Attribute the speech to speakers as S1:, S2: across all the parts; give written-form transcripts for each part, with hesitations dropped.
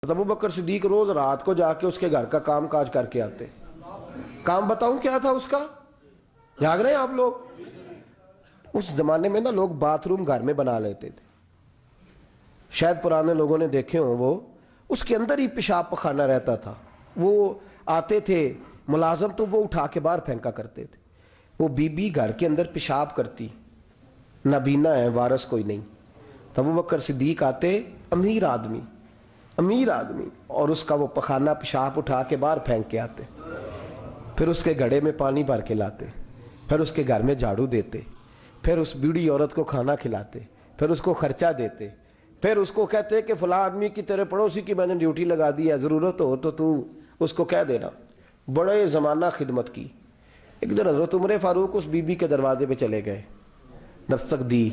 S1: अबू बकर सिद्दीक रोज रात को जाके उसके घर का काम काज करके आते। काम बताऊं क्या था उसका? जाग रहे हैं आप लोग? उस जमाने में ना लोग बाथरूम घर में बना लेते थे, शायद पुराने लोगों ने देखे हो, वो उसके अंदर ही पेशाब पखाना रहता था। वो आते थे मुलाजम तो वो उठा के बाहर फेंका करते थे। वो बीबी घर के अंदर पेशाब करती, नाबीना है, वारस कोई नहीं। तब अबू बकर सिद्दीक आते, अमीर आदमी, और उसका वो पखाना पेशाब उठा के बाहर फेंक के आते। फिर उसके घड़े में पानी भर के लाते, फिर उसके घर में झाड़ू देते, फिर उस बूढ़ी औरत को खाना खिलाते, फिर उसको खर्चा देते, फिर उसको कहते कि फला आदमी की तेरे पड़ोसी की मैंने ड्यूटी लगा दी है, ज़रूरत हो तो तू उसको कह देना। बड़े ज़माना खिदमत की। एक दिन हज़रत उमर फारूक उस बीबी के दरवाजे पे चले गए, दस्तक दी।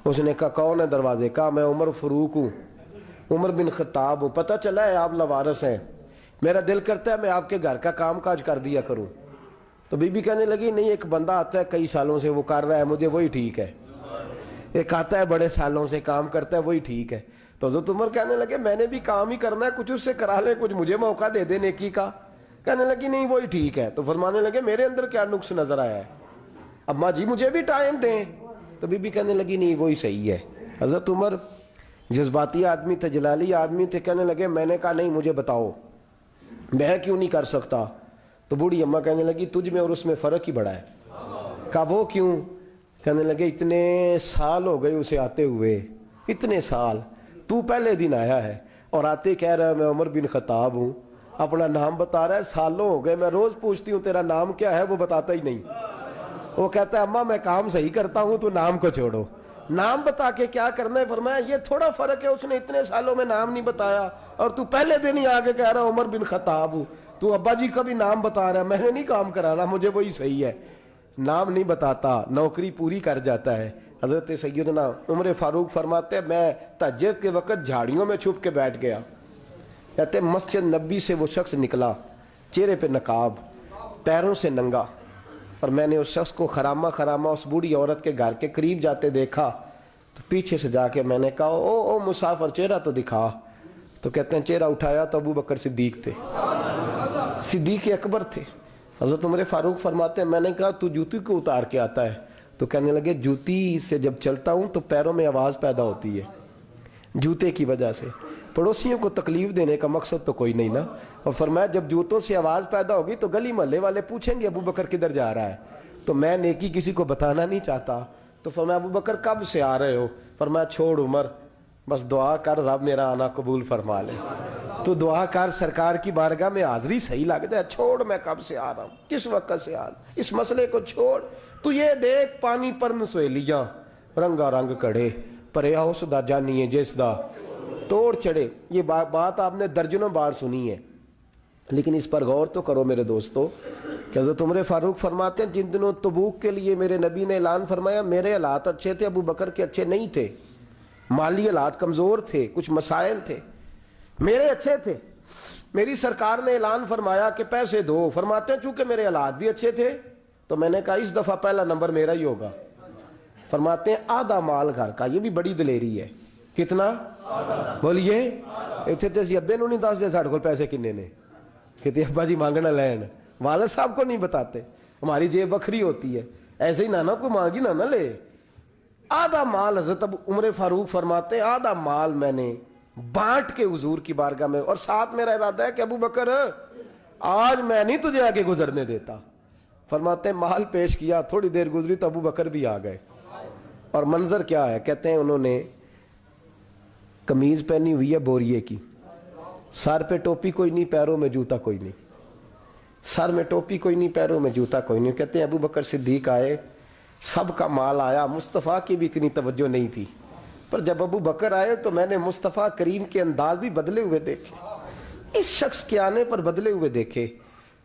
S1: उसने कहा कौन है दरवाजे का? मैं उमर फारूक हूँ, उमर बिन खत्ताब हूँ। पता चला है आप लवारस हैं, मेरा दिल करता है मैं आपके घर का काम काज कर दिया करूँ। तो बीबी कहने लगी नहीं, एक बंदा आता है कई सालों से वो कर रहा है, मुझे वही ठीक है। एक आता है बड़े सालों से काम करता है, वही ठीक है। तो हज़रत उमर कहने लगे मैंने भी काम ही करना है, कुछ उससे करा ले, कुछ मुझे मौका दे दे नेकी का। कहने लगी नहीं वही ठीक है। तो फरमाने लगे मेरे अंदर क्या नुक्स नजर आया है, अम्मा जी मुझे भी टाइम दें। तो बीबी कहने लगी नहीं वही सही है। हज़रत उमर जज्बाती आदमी थे, जलाली आदमी थे। कहने लगे मैंने कहा नहीं मुझे बताओ मैं क्यों नहीं कर सकता। तो बूढ़ी अम्मा कहने लगी तुझ में और उसमें फ़र्क ही बड़ा है। कहा वो क्यों? कहने लगे इतने साल हो गए उसे आते हुए, इतने साल, तू पहले दिन आया है और आते कह रहा है मैं उमर बिन खत्ताब हूँ, अपना नाम बता रहा है। सालों हो गए मैं रोज़ पूछती हूँ तेरा नाम क्या है, वो बताता ही नहीं। वो कहता है अम्मा मैं काम सही करता हूँ, तो नाम को छोड़ो, नाम बता के क्या करना है। फरमाया ये थोड़ा फर्क है, उसने इतने सालों में नाम नहीं बताया और तू पहले दिन ही आगे कह रहा उमर बिन खत्ताब हूँ। तू अब्बा जी का भी नाम बता रहा है, मैंने नहीं काम कराना, मुझे वही सही है। नाम नहीं बताता, नौकरी पूरी कर जाता है। हजरत सैयदना उमर फारूक फरमाते हैं मैं तहज्जुद के वक़्त झाड़ियों में छुप के बैठ गया। कहते मस्जिद नबी से वो शख्स निकला, चेहरे पे नकाब, पैरों से नंगा, और मैंने उस शख्स को खरामा खरामा उस बूढ़ी औरत के घर के करीब जाते देखा। तो पीछे से जाके मैंने कहा ओ मुसाफिर चेहरा तो दिखा। तो कहते हैं चेहरा उठाया तो अबू बकर सिद्दीक थे, सिद्दीक अकबर थे। हज़रत उमर फारूक फरमाते हैं मैंने कहा तू जूती को उतार के आता है? तो कहने लगे जूती से जब चलता हूँ तो पैरों में आवाज़ पैदा होती है, जूते की वजह से। पड़ोसियों को तकलीफ देने का मकसद तो कोई नहीं ना। और फरमाया जब जूतों से आवाज़ पैदा होगी तो गली मोहल्ले वाले पूछेंगे अबू बकर किधर जा रहा है, तो मैं नेकी किसी को बताना नहीं चाहता। तो फरमाया अबू बकर कब से आ रहे हो? फरमाया छोड़ उमर, बस दुआ कर रब मेरा आना कबूल फरमा ले। तो दुआ कर सरकार की बारगाह में हाजिरी सही लग जाए, छोड़ मैं कब से आ रहा हूँ, किस वक्त से आ रहा हूँ, इस मसले को छोड़। तू ये देख पानी पर नसोलियाँ रंगा रंग कड़े, पर उसदा जानिए जिसदा तोड़ चढ़े। ये बात आपने दर्जनों बार सुनी है, लेकिन इस पर गौर तो करो मेरे दोस्तों। कि हज़रत उमर फारूक फरमाते हैं जिन दिनों तबूक के लिए मेरे नबी ने ऐलान फरमाया मेरे हालात अच्छे थे, अबू बकर के अच्छे नहीं थे, माली हालात कमज़ोर थे, कुछ मसाइल थे, मेरे अच्छे थे। मेरी सरकार ने ऐलान फरमाया कि पैसे दो। फरमाते हैं चूंकि मेरे हालात भी अच्छे थे तो मैंने कहा इस दफ़ा पहला नंबर मेरा ही होगा। फरमाते हैं आधा माल घर का, ये भी बड़ी दलेरी है। कितना? बोलिए। इतने तो असी अब्बे नहीं दसते साढ़े को पैसे किन्ने ने, कहते अब्बा जी मांगना लैन, वालद साहब को नहीं बताते, हमारी जेब बखरी होती है, ऐसे ही ना कोई मांगी ना ले। आधा माल हज़रत उमर फारूक फरमाते हैं आधा माल मैंने बांट के हुजूर की बारगाह में, और साथ मेरा इरादा है कि अबू बकर आज मैं नहीं तुझे आगे गुजरने देता। फरमाते हैं माल पेश किया, थोड़ी देर गुजरी तो अबू बकर भी आ गए। और मंजर क्या है? कहते हैं उन्होंने कमीज पहनी हुई है बोरिए की, सर पे टोपी कोई नहीं, पैरों में जूता कोई नहीं, सर में टोपी कोई नहीं, पैरों में जूता कोई नहीं। कहते हैं अबू बकर सिद्दीक आए, सबका माल आया, मुस्तफ़ा की भी इतनी तवज्जो नहीं थी, पर जब अबू बकर आए तो मैंने मुस्तफ़ा करीम के अंदाज भी बदले हुए देखे, इस शख्स के आने पर बदले हुए देखे।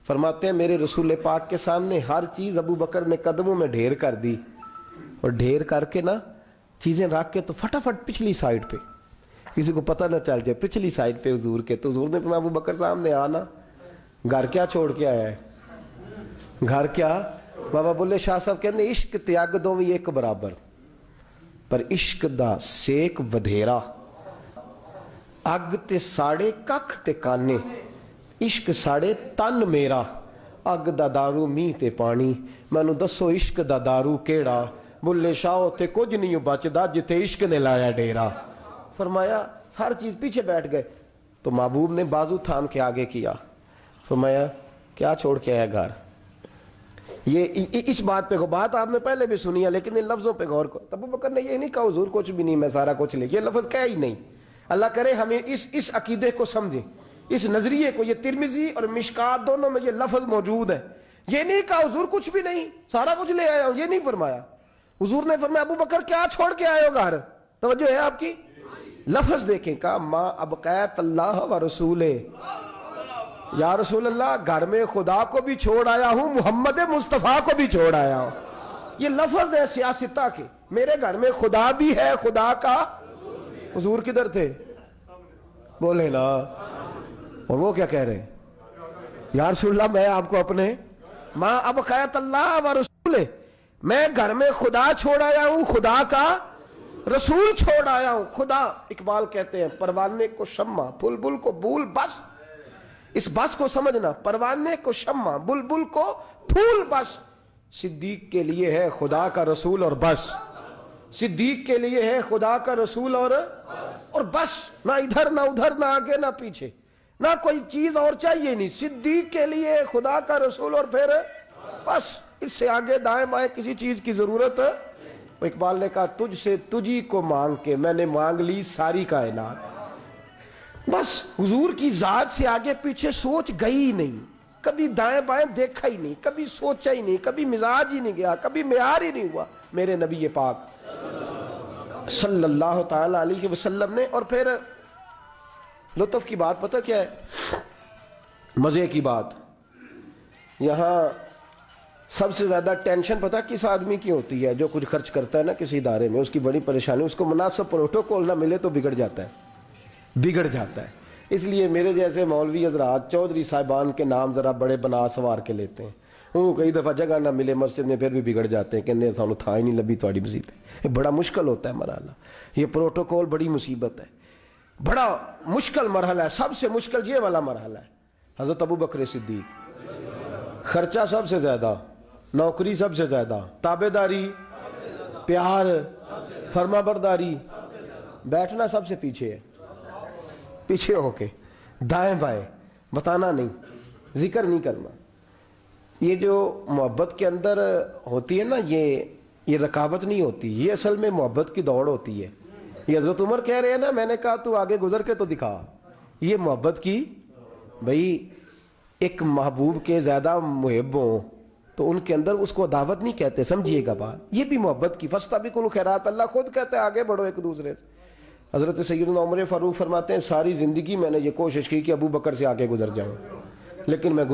S1: फरमाते हैं मेरे रसूल पाक के सामने हर चीज़ अबू बकर ने कदमों में ढेर कर दी, और ढेर करके ना चीज़ें रख के तो फटाफट पिछली साइड पे, किसी को पता ना चल जाए, पिछली साइड पे हुजूर के। तो हुजूर ने कहा अबू बकर सामने आना, घर क्या छोड़ के आया है? घर क्या? बाबा बुल्ले शाह साहब कहते इश्क त्याग दो भी एक बराबर, पर इश्क दा सेक वधेरा अग ते साड़े कख ते काने, इश्क साड़े तन मेरा, अग दा दारू मीह ते पानी, मैनू दसो इश्क दा दारू केड़ा, बुल्ले शाह उत्थे कुछ नहीं बचदा जिथे इश्क ने लाया डेरा। फरमाया हर चीज पीछे बैठ गए, तो महबूब ने बाजू थाम के आगे किया, फरमाया क्या छोड़ के आया घर। ये इस बात पे बात आपने पहले भी सुनी है, लेकिन इन लफ्जों पे गौर करो। अबू बकर ने ये नहीं कहा हुजूर कुछ भी नहीं, मैं सारा कुछ ले, ये लफ्ज कह ही नहीं। अल्लाह करे हमें इस अकीदे को समझे, इस नजरिए को। ये तिरमिजी और मिशकात दोनों में ये लफ्ज मौजूद है। ये नहीं कहा हुजूर कुछ भी नहीं, सारा कुछ ले आया हूं, ये नहीं फरमाया। हुजूर ने फरमाया अबू बकर क्या छोड़ के आए हो घर, तवज्जो है आपकी। लफ्ज देखें, कहा मां अबकैत अल्लाह व रसूले, या रसूल अल्लाह घर में खुदा को भी छोड़ आया हूं, मोहम्मद मुस्तफा को भी छोड़ आया हूं। ये लफ्ज है सियासता के, मेरे घर में खुदा भी है, खुदा का। हुजूर किधर थे, बोले ना। और वो क्या कह रहे हैं, या रसूल अल्लाह मैं आपको अपने मां अबकैत अल्लाह व रसूले, मैं घर में खुदा छोड़ आया हूं, खुदा का रसूल छोड़ आया हूं। खुदा, इकबाल कहते हैं परवाने को शम्मा, बुलबुल को बूल, बस इस बस को समझना, परवाने को शम्मा, बुलबुल को फूल, बस सिद्दीक के लिए है खुदा का रसूल और बस, सिद्दीक के लिए है खुदा का रसूल और बस। ना इधर ना उधर, ना आगे ना पीछे, ना कोई चीज और चाहिए नहीं, सिद्दीक के लिए खुदा का रसूल और फिर बस, इससे आगे दाएं बाएं किसी चीज की जरूरत। इकबाल ने कहा तुझसे तुझी को मांग के मैंने मांग ली सारी कायनात, बस हुजूर की जात से आगे पीछे सोच गई ही नहीं, कभी दाएं बाएं देखा ही नहीं, कभी सोचा ही नहीं, कभी मिजाज ही नहीं गया, कभी मेयार ही नहीं हुआ मेरे नबी पाक सल्लल्लाहु ताला अलैहि वसल्लम ने। और फिर लुत्फ की बात पता क्या है, मजे की बात, यहां सबसे ज्यादा टेंशन पता किस आदमी की होती है, जो कुछ खर्च करता है ना किसी इदारे में, उसकी बड़ी परेशानी, उसको मुनासिब प्रोटोकॉल ना मिले तो बिगड़ जाता है, बिगड़ जाता है। इसलिए मेरे जैसे मौलवी हजरात चौधरी साहिबान के नाम जरा बड़े बना सवार के लेते हैं, वो कई दफ़ा जगह ना मिले मस्जिद में फिर भी बिगड़ जाते हैं, कहते सानू था ही नहीं लभी थोड़ी मसीत। ये बड़ा मुश्किल होता है मरहला, ये प्रोटोकॉल बड़ी मुसीबत है, बड़ा मुश्किल मरहला है, सबसे मुश्किल ये वाला मरहला है। हजरत अबू बकर सिद्दीक, खर्चा सबसे ज्यादा, नौकरी सबसे ज्यादा, ताबेदारी, प्यार, फर्माबरदारी, बैठना सबसे पीछे है, पीछे होके दाएं बाएं, बताना नहीं, जिक्र नहीं करना। ये जो मोहब्बत के अंदर होती है ना, ये रकाबत नहीं होती, ये असल में मोहब्बत की दौड़ होती है। ये हजरत उमर कह रहे हैं ना, मैंने कहा तू आगे गुजर के तो दिखा, ये मोहब्बत की। भाई एक महबूब के ज्यादा मुहिब हो तो उनके अंदर उसको दावत नहीं कहते, समझिएगा बात, ये भी मोहब्बत की। फस्ताबिकुल खैरात, अल्लाह खुद कहता है आगे बढ़ो एक दूसरे से। हजरत सैयदना उमर फारूक फरमाते हैं सारी जिंदगी मैंने ये कोशिश की कि अबू बकर से आगे गुजर जाऊं, लेकिन मैं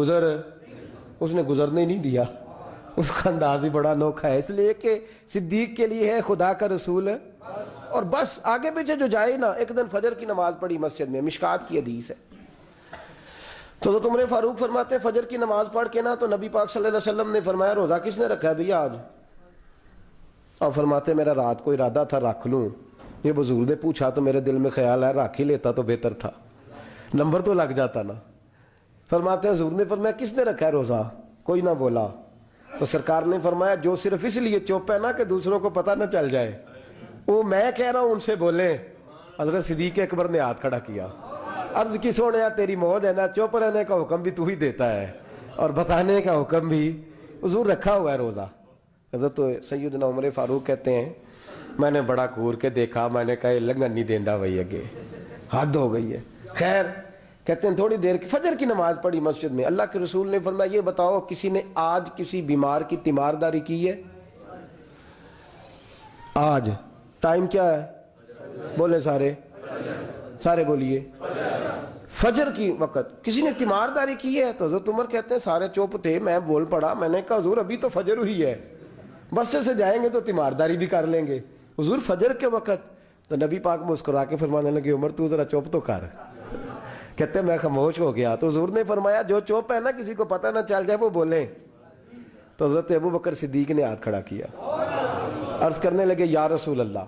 S1: उसने गुजरने नहीं दिया। उसका अंदाज ही बड़ा अनोखा है, इसलिए कि सिद्दीक के लिए है खुदा का रसूल और बस, आगे पीछे जो जाए ना। एक दिन फजर की नमाज पढ़ी मस्जिद में, मिशकात की हदीस है, तो उमर फारूक फरमाते हैं फजर की नमाज पढ़ के ना, तो नबी पाक सल्लल्लाहु अलैहि वसल्लम ने फरमाया रोजा किसने रखा है भैया आज? और फरमाते मेरा रात को इरादा था रख लूं, ये बुजुर्ग ने पूछा तो मेरे दिल में ख्याल है रख ही लेता तो बेहतर था, नंबर तो लग जाता ना। फरमाते हैं हुजूर ने फरमाया किसने रखा है रोजा? कोई ना बोला, तो सरकार ने फरमाया जो सिर्फ इसलिए चुप है ना कि दूसरों को पता ना चल जाए, वो मैं कह रहा हूं उनसे बोले। हजरत सिद्दीक अकबर ने हाथ खड़ा किया, अर्ज की सोने तेरी मौज है ना, चुप रहने का हुक्म भी तू ही देता है और बताने का हुक्म भी, हुजूर रखा हुआ है रोजा। हजरत तो सैयदना उमर फारूक कहते हैं मैंने बड़ा घूर के देखा, मैंने कहा लंघन नहीं देंदा भाई, अगे हद हो गई है। खैर कहते हैं थोड़ी देर की फजर की नमाज पढ़ी मस्जिद में, अल्लाह के रसूल ने फरमाया ये बताओ किसी ने आज किसी बीमार की तीमारदारी की है? आज टाइम क्या है बोले सारे बोलिए, फजर की वक्त किसी ने तीमारदारी की है? तो हज़रत उमर कहते हैं सारे चुप थे, मैं बोल पड़ा, मैंने कहा हुजूर अभी तो फजर हुई है, मस्जिद से जाएंगे तो तीमारदारी भी कर लेंगे, हुजूर फजर के वक्त। तो नबी पाक मुस्कुरा के फरमाने लगे उमर तू जरा चुप तो कर। कहते मैं खामोश हो गया, तो हुजूर ने फरमाया जो चुप है ना किसी को पता ना चल जाए वो बोले। तो हजरत अबू बकर सिद्दीक ने हाथ खड़ा किया, अर्ज करने लगे या रसूल अल्लाह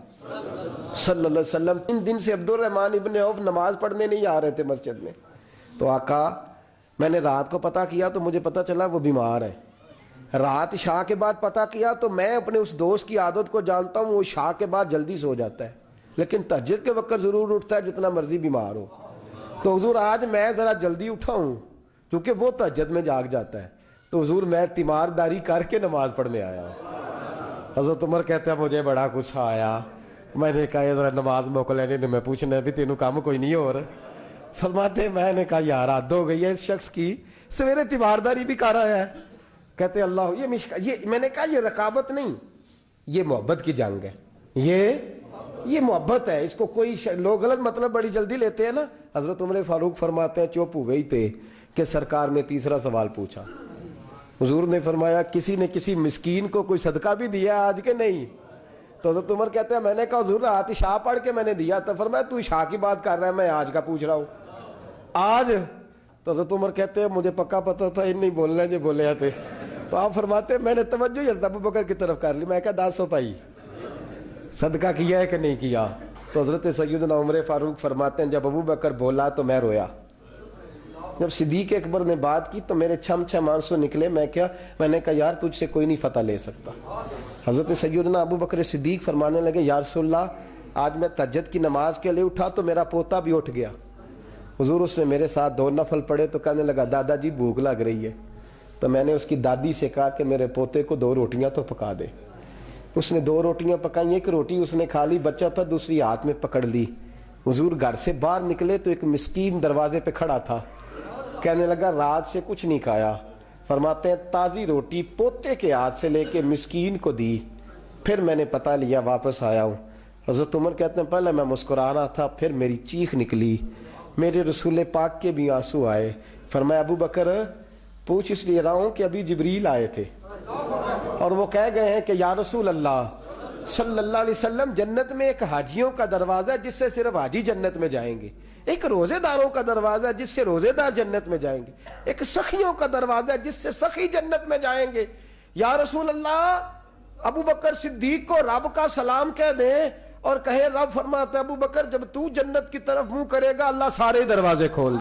S1: صلی اللہ علیہ وسلم 3 دن سے عبد الرحمن ابن عوف نماز پڑھنے نہیں آ رہے تھے مسجد میں. تو آقا میں نے رات کو پتہ کیا تو مجھے پتہ چلا وہ بیمار ہے. رات عشاء کے بعد پتہ کیا تو میں اپنے اس دوست کی عادت کو جانتا ہوں, وہ عشاء کے بعد جلدی سو جاتا ہے لیکن تہجد کے وقت ضرور اٹھتا ہے جتنا مرضی بیمار ہو. تو حضور آج میں ذرا جلدی اٹھا ہوں کیونکہ وہ تہجد میں جاگ جاتا ہے, تو حضور میں تیمارداری کر کے نماز پڑھنے آیا ہوں. حضرت عمر کہتے ہیں مجھے بڑا غصہ آیا, میں نے کہا ذرا نماز موقع لینے نے میں پوچھنا بھی تینوں کام کوئی نہیں ہو رہا. فرماتے میں نے کہا یار حد ہو گئی ہے اس شخص کی, سویرے تیمارداری بھی کر رہا ہے. کہتے اللہ یہ میں نے کہا یہ رقابت نہیں, یہ محبت کی جنگ ہے, یہ محبت ہے, اس کو کوئی لوگ غلط مطلب بڑی جلدی لیتے ہیں نا. حضرت عمر فاروق فرماتے ہیں چپ ہو گئی تھے کہ سرکار نے تیسرا سوال پوچھا. حضور نے فرمایا کسی نے کسی مسکین کو کوئی صدقہ بھی دیا آج کے نہیں؟ تو حضرت عمر کہتے ہیں میں نے کہا حضور رات عشاء پڑھ کے میں نے دیا تھا. فرمایا تو عشاء کی بات کر رہا ہے, میں آج کا پوچھ رہا ہوں. آج تو حضرت عمر کہتے ہیں مجھے پکا پتا تھا ان نہیں بولنے جو بولے تھے. تو آپ فرماتے ہیں میں نے توجہ حضرت ابو بکر کی طرف کر لی. میں کہا 10 روپے صدقہ کیا ہے کہ نہیں کیا؟ تو حضرت سیدنا عمر فاروق فرماتے ہیں جب ابو بکر بولا تو میں رویا. جب صدیق اکبر نے بات کی تو میرے چھم آنسو نکلے. میں نے کہا یار تجھ سے کوئی نہیں فتح لے سکتا. حضرت سیدنا ابو بکر صدیق فرمانے لگے یا رسول اللہ آج میں تہجد کی نماز کے لیے اٹھا تو میرا پوتا بھی اٹھ گیا. حضور اس نے میرے ساتھ 2 نفل پڑھے تو کہنے لگا دادا جی بھوک لگ رہی ہے. تو میں نے اس کی دادی سے کہا کہ میرے پوتے کو 2 روٹیاں تو پکا دے. اس نے 2 روٹیاں پکائیں, ایک روٹی اس نے کھا لی, بچہ تھا, دوسری ہاتھ میں پکڑ لی. حضور گھر سے باہر نکلے تو ایک مسکین دروازے پہ کھڑا تھا, کہنے لگا رات سے کچھ نہیں کھایا. فرماتے ہیں تازی روٹی پوتے کے ہاتھ سے لے کے مسکین کو دی, پھر میں نے پتہ لیا واپس آیا ہوں. حضرت عمر کہتے ہیں پہلے میں مسکرا رہا تھا, پھر میری چیخ نکلی, میرے رسول پاک کے بھی آنسو آئے. فرمایا ابو بکر پوچھ اس لیے رہا ہوں کہ ابھی جبریل آئے تھے اور وہ کہہ گئے ہیں کہ یا رسول اللہ صلی اللہ علیہ وسلم جنت میں ایک حاجیوں کا دروازہ ہے جس سے صرف حاجی جنت میں جائیں گے, ایک روزے داروں کا دروازہ ہے جس سے روزے دار جنت میں جائیں گے, ایک سخیوں کا دروازہ ہے جس سے سخی جنت میں جائیں گے. یا رسول اللہ ابو بکر صدیق کو رب کا سلام کہہ دیں اور کہے رب فرماتا ہے ابو بکر جب تو جنت کی طرف منہ کرے گا اللہ سارے دروازے کھول